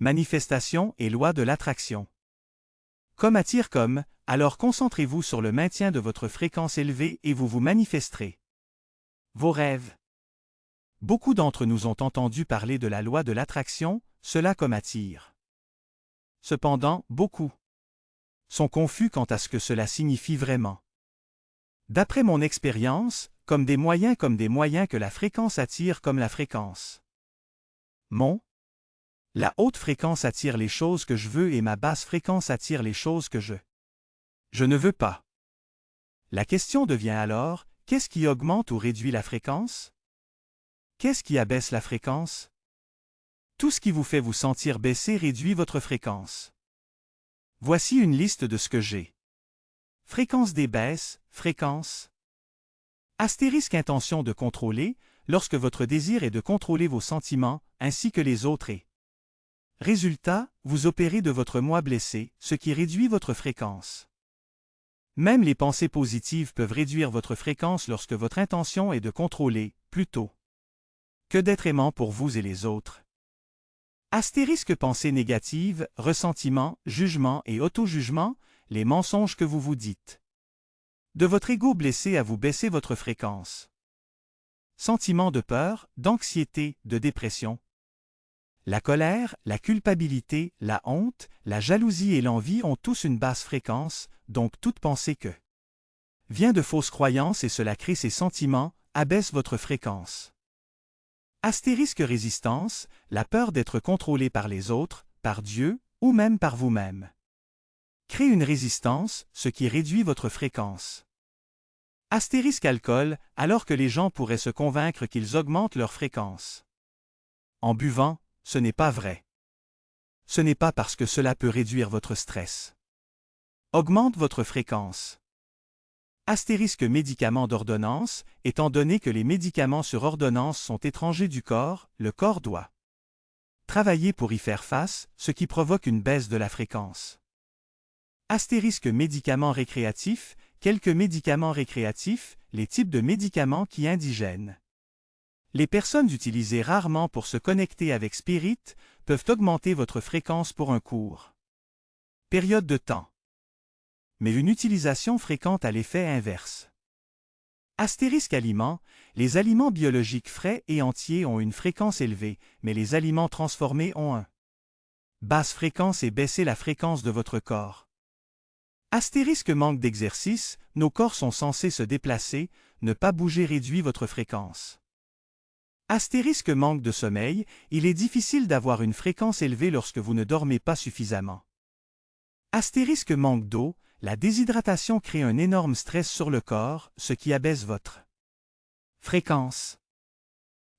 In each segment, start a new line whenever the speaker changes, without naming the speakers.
Manifestation et loi de l'attraction. Comme attire comme, alors concentrez-vous sur le maintien de votre fréquence élevée et vous vous manifesterez. Vos rêves. Beaucoup d'entre nous ont entendu parler de la loi de l'attraction, cela comme attire. Cependant, beaucoup sont confus quant à ce que cela signifie vraiment. D'après mon expérience, comme des moyens que la fréquence attire comme la fréquence. La haute fréquence attire les choses que je veux et ma basse fréquence attire les choses que je ne veux pas. La question devient alors, qu'est-ce qui augmente ou réduit la fréquence? Qu'est-ce qui abaisse la fréquence? Tout ce qui vous fait vous sentir baisser réduit votre fréquence. Voici une liste de ce que j'ai. Fréquence des baisses, fréquence. Astérisque intention de contrôler, lorsque votre désir est de contrôler vos sentiments, ainsi que les autres et. Résultat, vous opérez de votre moi blessé, ce qui réduit votre fréquence. Même les pensées positives peuvent réduire votre fréquence lorsque votre intention est de contrôler, plutôt que d'être aimant pour vous et les autres. Astérisque pensées négatives, ressentiment, jugement et auto-jugement, les mensonges que vous vous dites. De votre ego blessé à vous baisser votre fréquence. Sentiment de peur, d'anxiété, de dépression. La colère, la culpabilité, la honte, la jalousie et l'envie ont tous une basse fréquence, donc toute pensée que vient de fausses croyances et cela crée ces sentiments, abaisse votre fréquence. Astérisque résistance, la peur d'être contrôlé par les autres, par Dieu, ou même par vous-même. Crée une résistance, ce qui réduit votre fréquence. Astérisque alcool, alors que les gens pourraient se convaincre qu'ils augmentent leur fréquence. En buvant, ce n'est pas vrai. Ce n'est pas parce que cela peut réduire votre stress. Augmente votre fréquence. Astérisque médicaments d'ordonnance, étant donné que les médicaments sur ordonnance sont étrangers du corps, le corps doit travailler pour y faire face, ce qui provoque une baisse de la fréquence. Astérisque médicaments récréatifs, quelques médicaments récréatifs, les types de médicaments qui indigènent. Les personnes utilisées rarement pour se connecter avec Spirit peuvent augmenter votre fréquence pour un court période de temps. Mais une utilisation fréquente a l'effet inverse. Astérisque aliments, les aliments biologiques frais et entiers ont une fréquence élevée, mais les aliments transformés ont un basse fréquence et baisser la fréquence de votre corps. Astérisque manque d'exercice, nos corps sont censés se déplacer, ne pas bouger réduit votre fréquence. Astérisque manque de sommeil, il est difficile d'avoir une fréquence élevée lorsque vous ne dormez pas suffisamment. Astérisque manque d'eau, la déshydratation crée un énorme stress sur le corps, ce qui abaisse votre fréquence.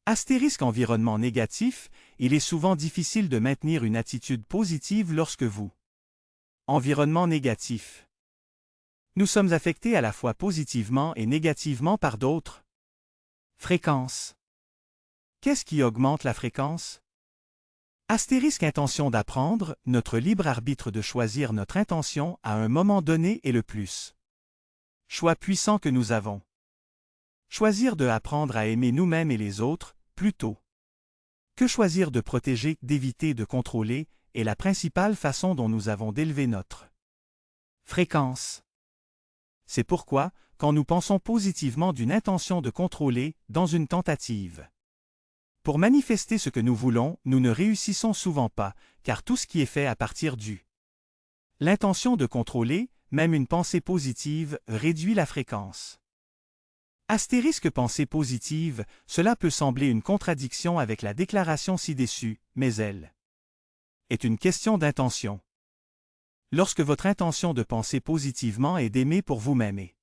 Astérisque environnement négatif, il est souvent difficile de maintenir une attitude positive lorsque vous. Environnement négatif. Nous sommes affectés à la fois positivement et négativement par d'autres. Fréquence. Qu'est-ce qui augmente la fréquence? Astérisque intention d'apprendre, notre libre arbitre de choisir notre intention à un moment donné est le plus choix puissant que nous avons. Choisir de apprendre à aimer nous-mêmes et les autres, plutôt que choisir de protéger, d'éviter, de contrôler, est la principale façon dont nous avons d'élever notre fréquence. C'est pourquoi, quand nous pensons positivement d'une intention de contrôler, dans une tentative pour manifester ce que nous voulons, nous ne réussissons souvent pas, car tout ce qui est fait à partir du l'intention de contrôler, même une pensée positive, réduit la fréquence. Astérisque pensée positive, cela peut sembler une contradiction avec la déclaration ci-dessus, mais elle est une question d'intention. Lorsque votre intention de penser positivement est d'aimer pour vous-même et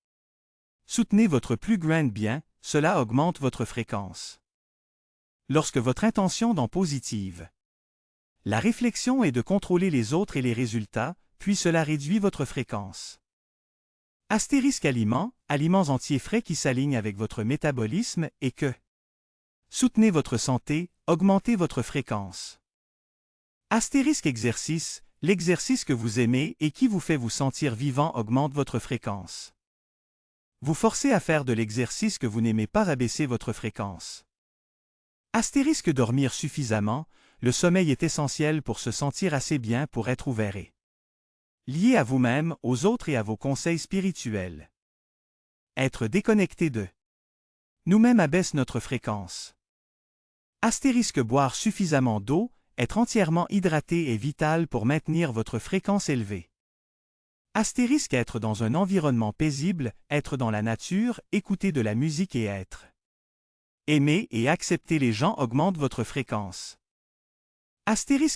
soutenez votre plus grand bien, cela augmente votre fréquence. Lorsque votre intention d'en positive, la réflexion est de contrôler les autres et les résultats, puis cela réduit votre fréquence. Astérisque aliments, aliments entiers frais qui s'alignent avec votre métabolisme et que soutenez votre santé, augmentez votre fréquence. Astérisque exercice, l'exercice que vous aimez et qui vous fait vous sentir vivant augmente votre fréquence. Vous forcez à faire de l'exercice que vous n'aimez pas rabaisser votre fréquence. Astérisque dormir suffisamment, le sommeil est essentiel pour se sentir assez bien pour être ouvert et lié à vous-même, aux autres et à vos conseils spirituels. Être déconnecté de nous-mêmes abaisse notre fréquence. Boire suffisamment d'eau, être entièrement hydraté est vital pour maintenir votre fréquence élevée. Être dans un environnement paisible, être dans la nature, écouter de la musique et être. Aimer et accepter les gens augmente votre fréquence.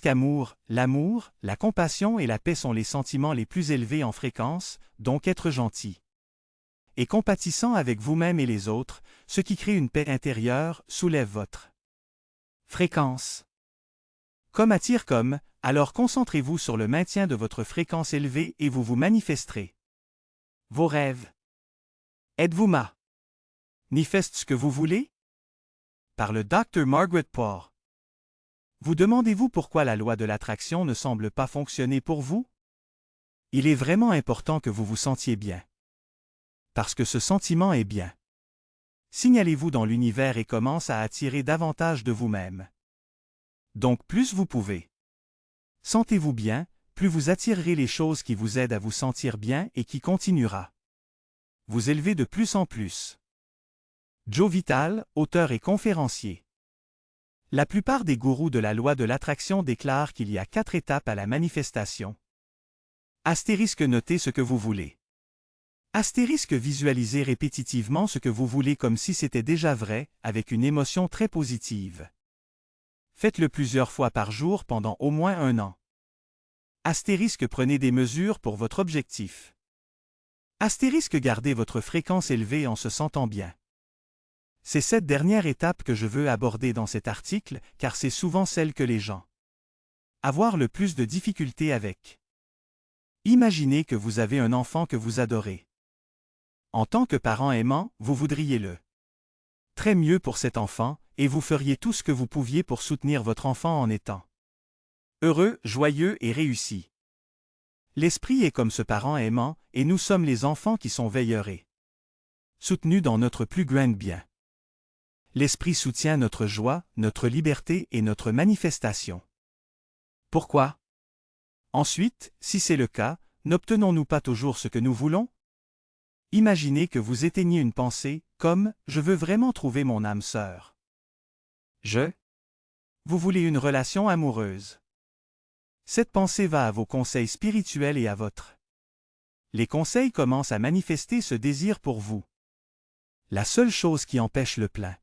Amour, l'amour, la compassion et la paix sont les sentiments les plus élevés en fréquence, donc être gentil et compatissant avec vous-même et les autres, ce qui crée une paix intérieure, soulève votre fréquence. Alors concentrez-vous sur le maintien de votre fréquence élevée et vous vous manifesterez. Vos rêves. Êtes-vous manifeste ce que vous voulez? Par le Dr. Margaret Poore. Vous demandez-vous pourquoi la loi de l'attraction ne semble pas fonctionner pour vous? Il est vraiment important que vous vous sentiez bien. Parce que ce sentiment est bien. Signalez-vous dans l'univers et commence à attirer davantage de vous-même. Donc plus vous pouvez. Sentez-vous bien, plus vous attirerez les choses qui vous aident à vous sentir bien et qui continuera. Vous élever de plus en plus. Joe Vital, auteur et conférencier. La plupart des gourous de la loi de l'attraction déclarent qu'il y a 4 étapes à la manifestation. Notez ce que vous voulez. Visualisez répétitivement ce que vous voulez comme si c'était déjà vrai, avec une émotion très positive. Faites-le plusieurs fois par jour pendant au moins 1 an. Prenez des mesures pour votre objectif. Gardez votre fréquence élevée en se sentant bien. C'est cette dernière étape que je veux aborder dans cet article, car c'est souvent celle que les gens avoir le plus de difficultés avec. Imaginez que vous avez un enfant que vous adorez. En tant que parent aimant, vous voudriez le très mieux pour cet enfant, et vous feriez tout ce que vous pouviez pour soutenir votre enfant en étant heureux, joyeux et réussi. L'esprit est comme ce parent aimant, et nous sommes les enfants qui sont veilleurs et soutenus dans notre plus grand bien. L'esprit soutient notre joie, notre liberté et notre manifestation. Pourquoi? Ensuite, si c'est le cas, n'obtenons-nous pas toujours ce que nous voulons? Imaginez que vous éteignez une pensée, comme « Je veux vraiment trouver mon âme sœur ». Vous voulez une relation amoureuse. Cette pensée va à vos conseils spirituels et à votre. Les conseils commencent à manifester ce désir pour vous. La seule chose qui empêche le plein.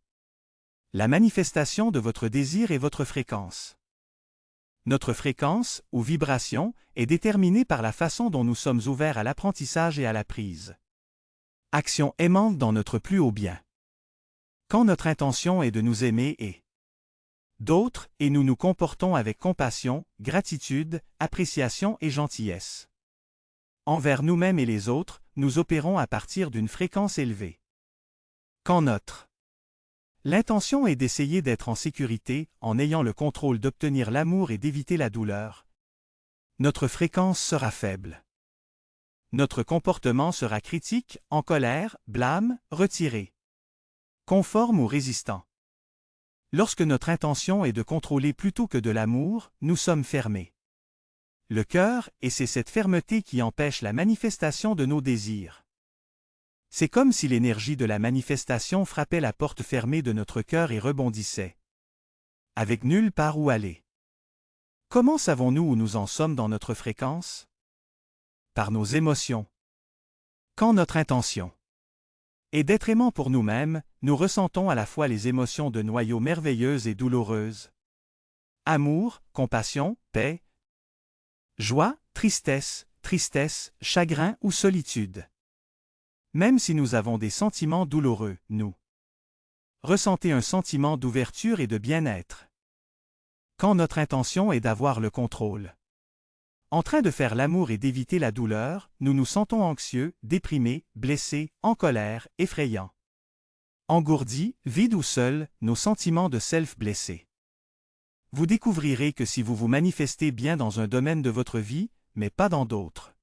La manifestation de votre désir est votre fréquence. Notre fréquence, ou vibration, est déterminée par la façon dont nous sommes ouverts à l'apprentissage et à la prise. Action aimante dans notre plus haut bien. Quand notre intention est de nous aimer et d'autres, et nous nous comportons avec compassion, gratitude, appréciation et gentillesse. Envers nous-mêmes et les autres, nous opérons à partir d'une fréquence élevée. Quand notre l'intention est d'essayer d'être en sécurité, en ayant le contrôle d'obtenir l'amour et d'éviter la douleur, notre fréquence sera faible. Notre comportement sera critique, en colère, blâme, retiré, conforme ou résistant. Lorsque notre intention est de contrôler plutôt que de l'amour, nous sommes fermés. Le cœur, et c'est cette fermeté qui empêche la manifestation de nos désirs. C'est comme si l'énergie de la manifestation frappait la porte fermée de notre cœur et rebondissait. Avec nulle part où aller. Comment savons-nous où nous en sommes dans notre fréquence? Par nos émotions. Quand notre intention est d'être aimant pour nous-mêmes, nous ressentons à la fois les émotions de noyau merveilleuses et douloureuses. Amour, compassion, paix, joie, tristesse, chagrin ou solitude. Même si nous avons des sentiments douloureux, nous ressentez un sentiment d'ouverture et de bien-être. Quand notre intention est d'avoir le contrôle. En train de faire l'amour et d'éviter la douleur, nous nous sentons anxieux, déprimés, blessés, en colère, effrayants. Engourdis, vides ou seuls, nos sentiments de self blessés. Vous découvrirez que si vous vous manifestez bien dans un domaine de votre vie, mais pas dans d'autres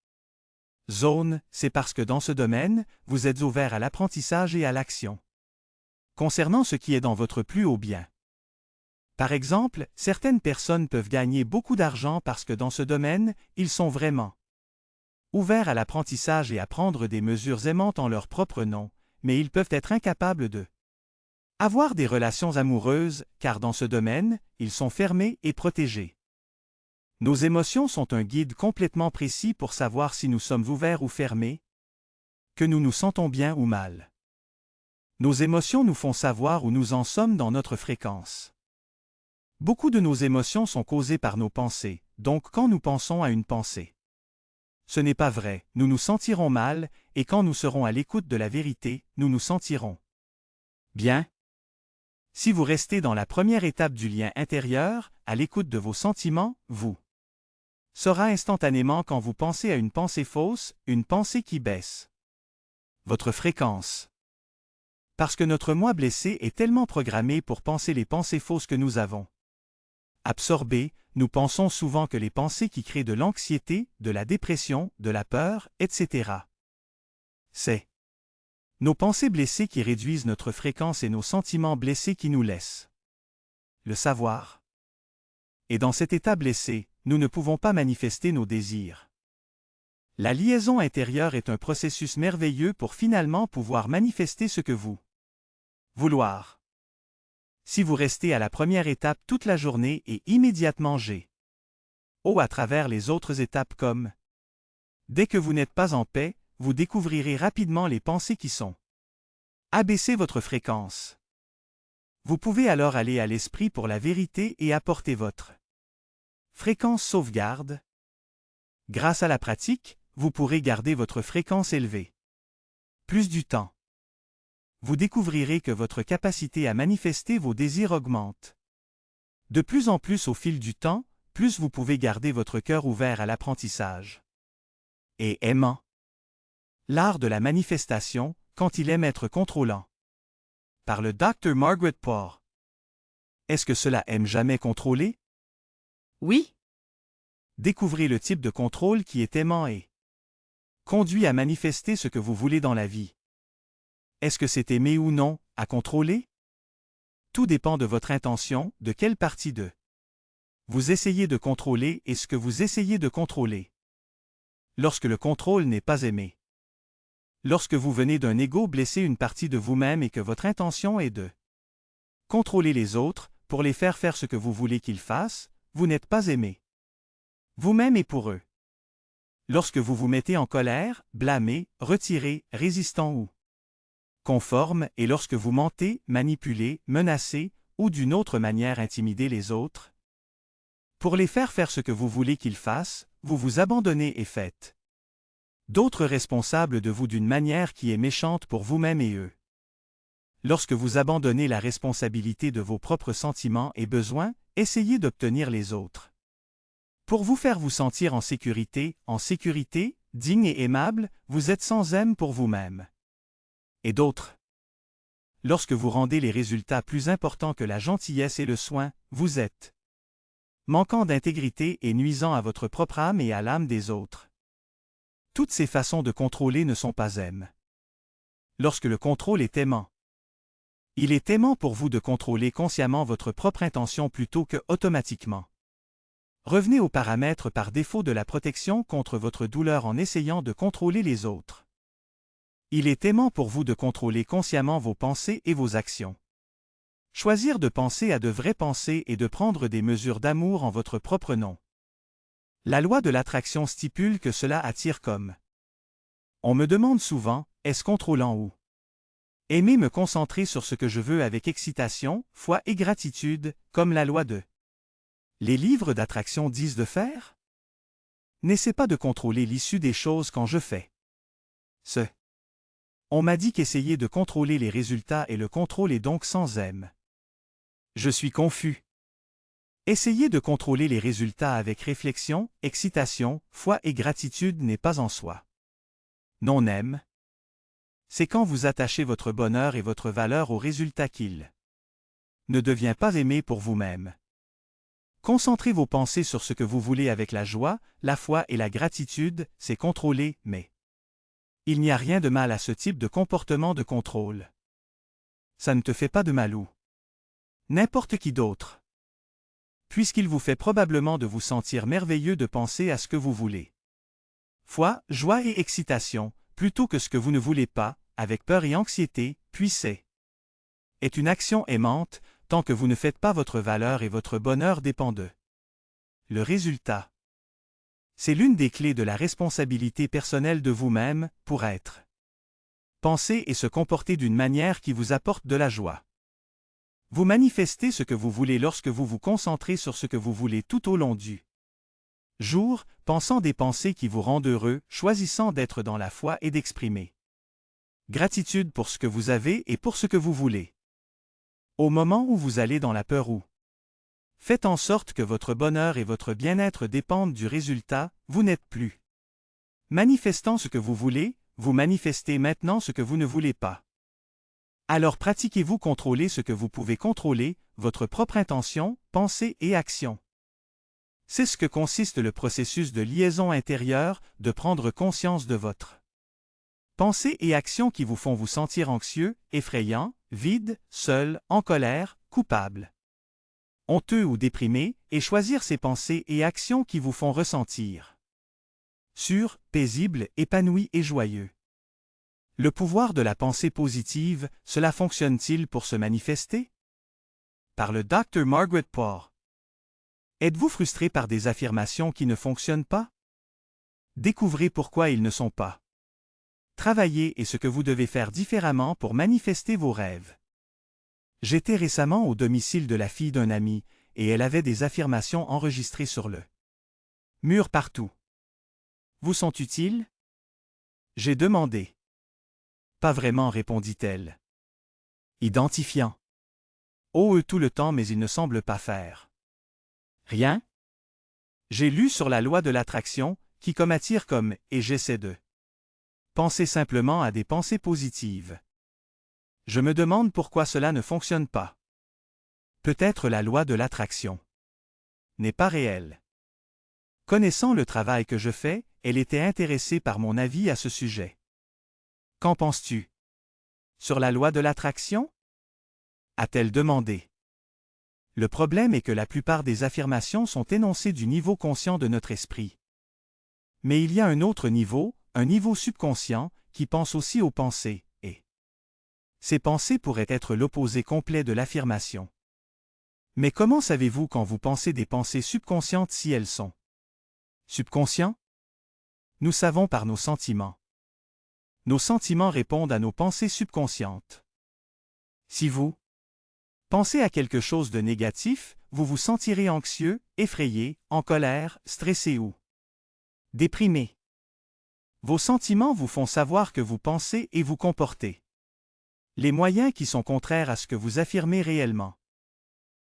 zones, c'est parce que dans ce domaine, vous êtes ouvert à l'apprentissage et à l'action. Concernant ce qui est dans votre plus haut bien. Par exemple, certaines personnes peuvent gagner beaucoup d'argent parce que dans ce domaine, ils sont vraiment ouverts à l'apprentissage et à prendre des mesures aimantes en leur propre nom, mais ils peuvent être incapables de avoir des relations amoureuses, car dans ce domaine, ils sont fermés et protégés. Nos émotions sont un guide complètement précis pour savoir si nous sommes ouverts ou fermés, que nous nous sentons bien ou mal. Nos émotions nous font savoir où nous en sommes dans notre fréquence. Beaucoup de nos émotions sont causées par nos pensées, donc quand nous pensons à une pensée, ce n'est pas vrai, nous nous sentirons mal, et quand nous serons à l'écoute de la vérité, nous nous sentirons bien. Si vous restez dans la première étape du lien intérieur, à l'écoute de vos sentiments, vous saura instantanément quand vous pensez à une pensée fausse, une pensée qui baisse votre fréquence. Parce que notre moi blessé est tellement programmé pour penser les pensées fausses que nous avons absorbées, nous pensons souvent que les pensées qui créent de l'anxiété, de la dépression, de la peur, etc. C'est nos pensées blessées qui réduisent notre fréquence et nos sentiments blessés qui nous laissent le savoir. Et dans cet état blessé, nous ne pouvons pas manifester nos désirs. La liaison intérieure est un processus merveilleux pour finalement pouvoir manifester ce que vous vouloir. Si vous restez à la première étape toute la journée et immédiatement à travers les autres étapes comme dès que vous n'êtes pas en paix, vous découvrirez rapidement les pensées qui sont abaisser votre fréquence. Vous pouvez alors aller à l'esprit pour la vérité et apporter votre fréquence sauvegarde. Grâce à la pratique, vous pourrez garder votre fréquence élevée plus du temps. Vous découvrirez que votre capacité à manifester vos désirs augmente. De plus en plus au fil du temps, plus vous pouvez garder votre cœur ouvert à l'apprentissage. Et aimant. L'art de la manifestation, quand il aime être contrôlant. Par le Dr. Margaret Poore. Est-ce que cela aime jamais contrôler?
Oui,
Découvrez le type de contrôle qui est aimant et conduit à manifester ce que vous voulez dans la vie. Est-ce que c'est aimer ou non, à contrôler? Tout dépend de votre intention, de quelle partie de vous essayez de contrôler et ce que vous essayez de contrôler. Lorsque le contrôle n'est pas aimé. Lorsque vous venez d'un ego blesser une partie de vous-même et que votre intention est de contrôler les autres, pour les faire faire ce que vous voulez qu'ils fassent, vous n'êtes pas aimé. Vous-même et pour eux. Lorsque vous vous mettez en colère, blâmé, retiré, résistant ou conforme, et lorsque vous mentez, manipulez, menacez, ou d'une autre manière intimidez les autres, pour les faire faire ce que vous voulez qu'ils fassent, vous vous abandonnez et faites d'autres responsables de vous d'une manière qui est méchante pour vous-même et eux. Lorsque vous abandonnez la responsabilité de vos propres sentiments et besoins, essayez d'obtenir les autres. Pour vous faire vous sentir en sécurité, digne et aimable, vous êtes sans aime pour vous-même. Et d'autres. Lorsque vous rendez les résultats plus importants que la gentillesse et le soin, vous êtes manquant d'intégrité et nuisant à votre propre âme et à l'âme des autres. Toutes ces façons de contrôler ne sont pas aimes. Lorsque le contrôle est aimant, il est aimant pour vous de contrôler consciemment votre propre intention plutôt que automatiquement. Revenez aux paramètres par défaut de la protection contre votre douleur en essayant de contrôler les autres. Il est aimant pour vous de contrôler consciemment vos pensées et vos actions. Choisir de penser à de vraies pensées et de prendre des mesures d'amour en votre propre nom. La loi de l'attraction stipule que cela attire comme. On me demande souvent, est-ce contrôlant ou aimer me concentrer sur ce que je veux avec excitation, foi et gratitude, comme la loi de les livres d'attraction disent de faire? N'essaie pas de contrôler l'issue des choses quand je fais ce. On m'a dit qu'essayer de contrôler les résultats et le contrôle est donc sans aime. Je suis confus. Essayer de contrôler les résultats avec réflexion, excitation, foi et gratitude n'est pas en soi. Non aime. C'est quand vous attachez votre bonheur et votre valeur au résultat qu'il ne devient pas aimé pour vous-même. Concentrez vos pensées sur ce que vous voulez avec la joie, la foi et la gratitude, c'est contrôler, mais il n'y a rien de mal à ce type de comportement de contrôle. Ça ne te fait pas de mal ou n'importe qui d'autre. puisqu'il vous fait probablement de vous sentir merveilleux de penser à ce que vous voulez. Foi, joie et excitation, plutôt que ce que vous ne voulez pas, avec peur et anxiété, puis est une action aimante, tant que vous ne faites pas votre valeur et votre bonheur dépend d'eux. Le résultat. C'est l'une des clés de la responsabilité personnelle de vous-même, pour être. Pensez et se comporter d'une manière qui vous apporte de la joie. Vous manifestez ce que vous voulez lorsque vous vous concentrez sur ce que vous voulez tout au long du jour, pensant des pensées qui vous rendent heureux, choisissant d'être dans la foi et d'exprimer gratitude pour ce que vous avez et pour ce que vous voulez. Au moment où vous allez dans la peur ou faites en sorte que votre bonheur et votre bien-être dépendent du résultat, vous n'êtes plus manifestant ce que vous voulez, vous manifestez maintenant ce que vous ne voulez pas. Alors pratiquez-vous contrôler ce que vous pouvez contrôler, votre propre intention, pensée et action. C'est ce que consiste le processus de liaison intérieure, de prendre conscience de votre pensées et actions qui vous font vous sentir anxieux, effrayant, vide, seul, en colère, coupable, honteux ou déprimé, et choisir ces pensées et actions qui vous font ressentir sûr, paisible, épanoui et joyeux. Le pouvoir de la pensée positive, cela fonctionne-t-il pour se manifester? Par le Dr. Margaret Poore. Êtes-vous frustré par des affirmations qui ne fonctionnent pas? Découvrez pourquoi ils ne sont pas. Travaillez et ce que vous devez faire différemment pour manifester vos rêves. J'étais récemment au domicile de la fille d'un ami, et elle avait des affirmations enregistrées sur le mur partout. Vous sont utiles? J'ai demandé. Pas vraiment, répondit-elle. Identifiant. Oh, tout le temps, mais il ne semble pas faire. Rien? J'ai lu sur la loi de l'attraction, qui comme attire comme, et j'essaie de penser simplement à des pensées positives. Je me demande pourquoi cela ne fonctionne pas. Peut-être la loi de l'attraction n'est pas réelle. Connaissant le travail que je fais, elle était intéressée par mon avis à ce sujet. Qu'en penses-tu? Sur la loi de l'attraction? A-t-elle demandé. Le problème est que la plupart des affirmations sont énoncées du niveau conscient de notre esprit. Mais il y a un autre niveau, un niveau subconscient, qui pense aussi aux pensées, et ces pensées pourraient être l'opposé complet de l'affirmation. Mais comment savez-vous quand vous pensez des pensées subconscientes si elles sont subconscients? Nous savons par nos sentiments. Nos sentiments répondent à nos pensées subconscientes. Si vous pensez à quelque chose de négatif, vous vous sentirez anxieux, effrayé, en colère, stressé ou déprimé. Vos sentiments vous font savoir que vous pensez et vous comportez. Les moyens qui sont contraires à ce que vous affirmez réellement.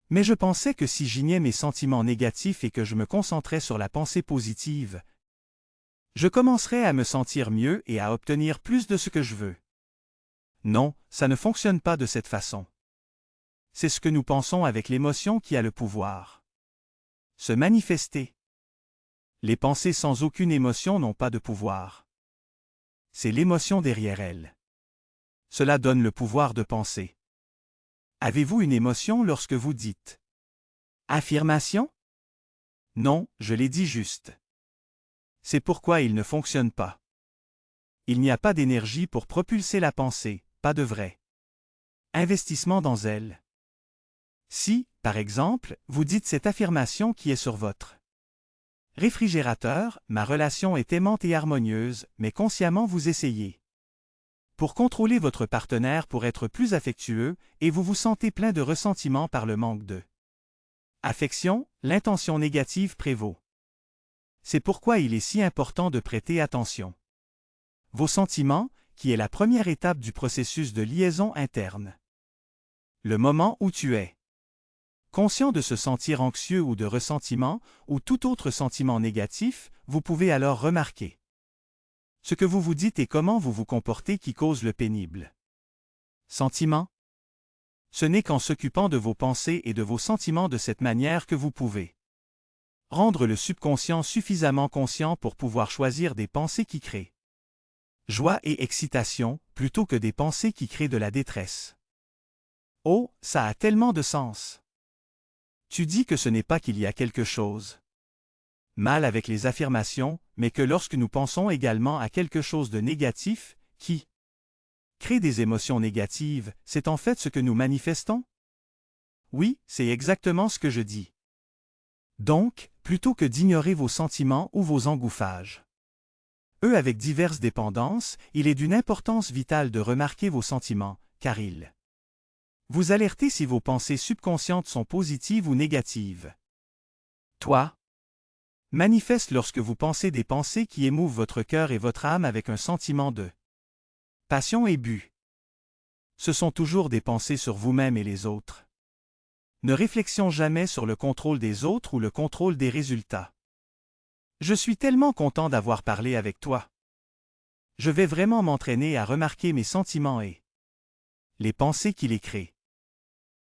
Mais je pensais que si j'ignais mes sentiments négatifs et que je me concentrais sur la pensée positive, je commencerais à me sentir mieux et à obtenir plus de ce que je veux. Non, ça ne fonctionne pas de cette façon. C'est ce que nous pensons avec l'émotion qui a le pouvoir. Se manifester. Les pensées sans aucune émotion n'ont pas de pouvoir. C'est l'émotion derrière elles. Cela donne le pouvoir de penser. Avez-vous une émotion lorsque vous dites affirmation? Non, je l'ai dit juste. C'est pourquoi il ne fonctionne pas. Il n'y a pas d'énergie pour propulser la pensée, pas de vrai investissement dans elle. Si, par exemple, vous dites cette affirmation qui est sur votre réfrigérateur, ma relation est aimante et harmonieuse, mais consciemment vous essayez pour contrôler votre partenaire pour être plus affectueux, et vous vous sentez plein de ressentiment par le manque de affection, l'intention négative prévaut. C'est pourquoi il est si important de prêter attention. Vos sentiments, qui est la première étape du processus de liaison interne. Le moment où tu es conscient de se sentir anxieux ou de ressentiment, ou tout autre sentiment négatif, vous pouvez alors remarquer ce que vous vous dites et comment vous vous comportez qui cause le pénible sentiment. Ce n'est qu'en s'occupant de vos pensées et de vos sentiments de cette manière que vous pouvez rendre le subconscient suffisamment conscient pour pouvoir choisir des pensées qui créent joie et excitation, plutôt que des pensées qui créent de la détresse. Oh, ça a tellement de sens! Tu dis que ce n'est pas qu'il y a quelque chose mal avec les affirmations, mais que lorsque nous pensons également à quelque chose de négatif, qui crée des émotions négatives, c'est en fait ce que nous manifestons? Oui, c'est exactement ce que je dis. Donc, plutôt que d'ignorer vos sentiments ou vos engouffrages, eux avec diverses dépendances, il est d'une importance vitale de remarquer vos sentiments, car ils vous alertez si vos pensées subconscientes sont positives ou négatives. Toi, manifeste lorsque vous pensez des pensées qui émouvent votre cœur et votre âme avec un sentiment de passion et but. Ce sont toujours des pensées sur vous-même et les autres. Ne réflexions jamais sur le contrôle des autres ou le contrôle des résultats. Je suis tellement content d'avoir parlé avec toi. Je vais vraiment m'entraîner à remarquer mes sentiments et les pensées qui les créent.